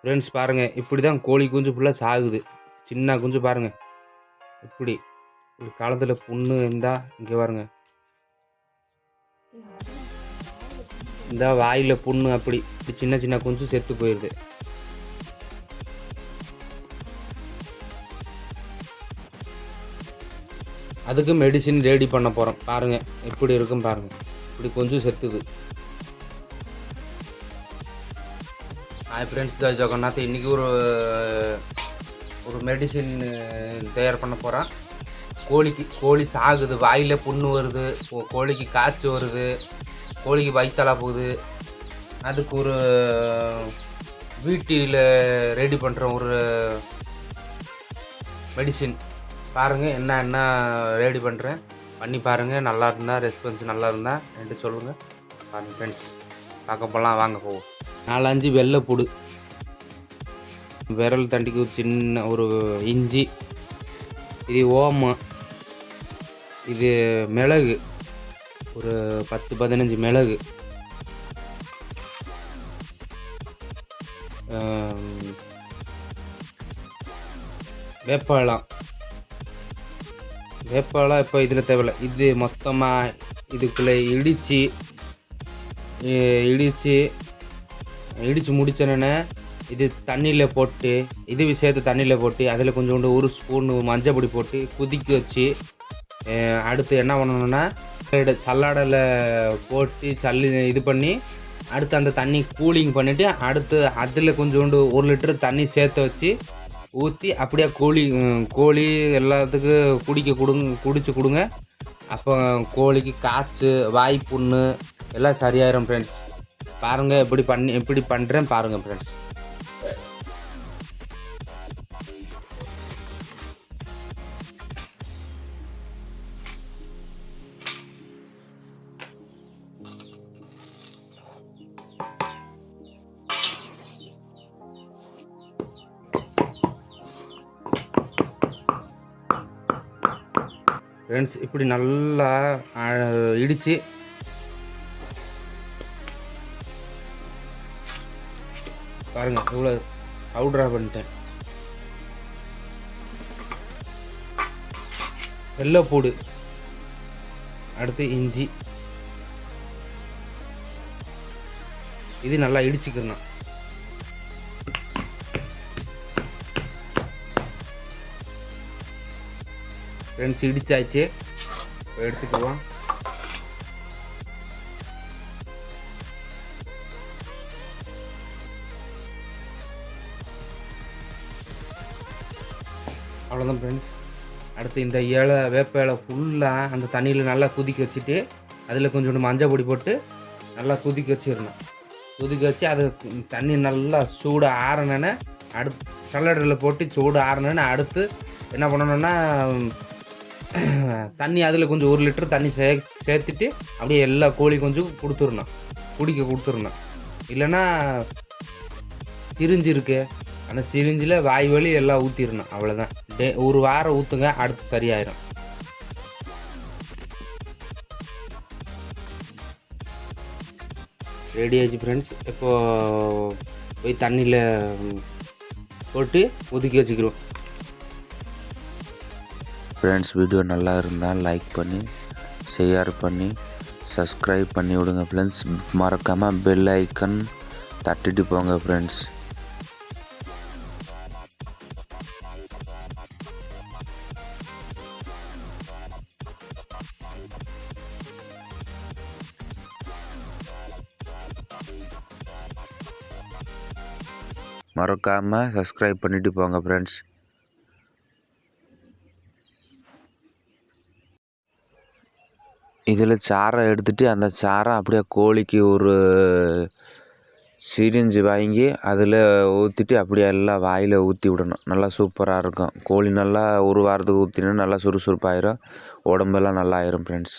Friends பாருங்கள், இப்படி தான் கோழி குஞ்சு ஃபுல்லாக சாகுது. சின்ன குஞ்சு பாருங்கள், இப்படி காலத்தில் புண்ணு இருந்தால் இங்கே பாருங்க, இந்த வாயில் புண்ணு அப்படி சின்ன சின்ன குஞ்சு செத்து போயிடுது. அதுக்கு மெடிசின் ரெடி பண்ண போகிறோம். பாருங்கள் எப்படி இருக்கும் பாருங்கள், இப்படி கொஞ்சம் செத்துது. Hi friends, Jai Jagannath. இன்றைக்கி ஒரு மெடிசின் தயார் பண்ண போகிறேன். கோழி சாகுது, வாயில் புண்ணு வருது, கோழிக்கு காய்ச்சி வருது, கோழிக்கு வயிற்றால போகுது. அதுக்கு ஒரு வீட்டில் ரெடி பண்ணுற ஒரு மெடிசின். பாருங்கள் என்ன ரெடி பண்ணுறேன், பண்ணி பாருங்கள். நல்லா இருந்தால், ரெஸ்பான்ஸ் நல்லா இருந்தால் என்கிட்ட சொல்லுங்கள். பாருங்கள் ஃப்ரெண்ட்ஸ், பார்க்க போகலாம், வாங்க போவோம். 4-5 வெள்ளைப்பூடு, விரல் தண்டிக்கு ஒரு சின்ன ஒரு இஞ்சி, இது ஓமம், இது மிளகு, ஒரு 10-15 மிளகு, வேப்பாளம் இப்போ இதில் தேவையில்லை. இது மொத்தமாக இதுக்குள்ளே இடித்து முடிச்சோன்னே இது தண்ணியில் போட்டு, இது விஷயத்தை தண்ணியில் போட்டு அதில் கொஞ்சோண்டு ஒரு ஸ்பூன் மஞ்சள் பொடி போட்டு கொதிக்க வச்சு, அடுத்து என்ன பண்ணணுன்னா சல்லாடையில் போட்டு இது பண்ணி, அடுத்து அந்த தண்ணி கூலிங் பண்ணிவிட்டு, அடுத்து அதில் கொஞ்சோண்டு 1 லிட்டர் தண்ணி சேர்த்து வச்சு ஊற்றி அப்படியே கோழி எல்லாத்துக்கும் குடிச்சு கொடுங்க. அப்போ கோழிக்கு காய்ச்சி, வாய் புண்ணு எல்லாம் சரியாயிரும் ஃப்ரெண்ட்ஸ். பாருங்கள் எப்படி பண்ணுறேன் பாருங்கள் ஃப்ரெண்ட்ஸ். ஃப்ரெண்ட்ஸ் இப்படி நல்லா இடித்து பாருங்கள், இவ்வளோ பவுடராக பண்ணிட்டேன். வெள்ளைப்பூடு, அடுத்து இஞ்சி, இது நல்லா இடிச்சுக்கணும். ஃப்ரெண்ட்ஸ் இடிச்சாச்சு, எடுத்துக்குவோம். அவ்வளோதான் ஃப்ரெண்ட்ஸ். அடுத்து இந்த வேப்ப இலை ஃபுல்லாக அந்த தண்ணியில் நல்லா கொதிக்க வச்சுட்டு, அதில் கொஞ்சோண்டு மஞ்சள் பொடி போட்டு நல்லா கொதிக்க வச்சிடணும். கொதிக்க வச்சு அது தண்ணி நல்லா சூடு ஆறினோன்னே, அடுத்து சல்லடையில் போட்டு சூடு ஆறினோன்னே அடுத்து என்ன பண்ணணுன்னா, தண்ணி அதில் கொஞ்சம் 1 லிட்டர் தண்ணி சேர்த்துட்டு அப்படியே எல்லா கோழி கொஞ்சம் குடிக்க கொடுத்துடணும். இல்லைன்னா சிரிஞ்சு இருக்கு, அந்த சிரிஞ்சில் வாய் வலி எல்லாம் ஊற்றிடணும். அவ்வளோதான். ஒரு வாரம் ஊற்றுங்க, அடுத்து சரியாயிரும். ரெடி ஆயிடுச்சு ஃப்ரெண்ட்ஸ். இப்போது போய் தண்ணியில் போட்டு ஒதுக்கி வச்சுக்கிறோம். ஃப்ரெண்ட்ஸ், வீடியோ நல்லா இருந்தால் லைக் பண்ணி, ஷேர் பண்ணி, சப்ஸ்கிரைப் பண்ணி விடுங்க ஃப்ரெண்ட்ஸ். மறக்காமல் பெல் ஐக்கன் தட்டிட்டு போங்க ஃப்ரெண்ட்ஸ். மறக்காமல் சப்ஸ்கிரைப் பண்ணிட்டு போங்க ஃப்ரெண்ட்ஸ். இதில் சாறை எடுத்துகிட்டு அந்த சாறை அப்படியே கோழிக்கு ஒரு சிரிஞ்சு வாங்கி அதில் ஊற்றிட்டு அப்படியே எல்லாம் வாயில் ஊற்றி விடணும். நல்லா சூப்பராக இருக்கும். கோழி நல்லா ஒரு வாரத்துக்கு ஊற்றினா நல்லா சுறுசுறுப்பாயிரும், உடம்பெல்லாம் நல்லா ஆயிரும் ஃப்ரெண்ட்ஸ்.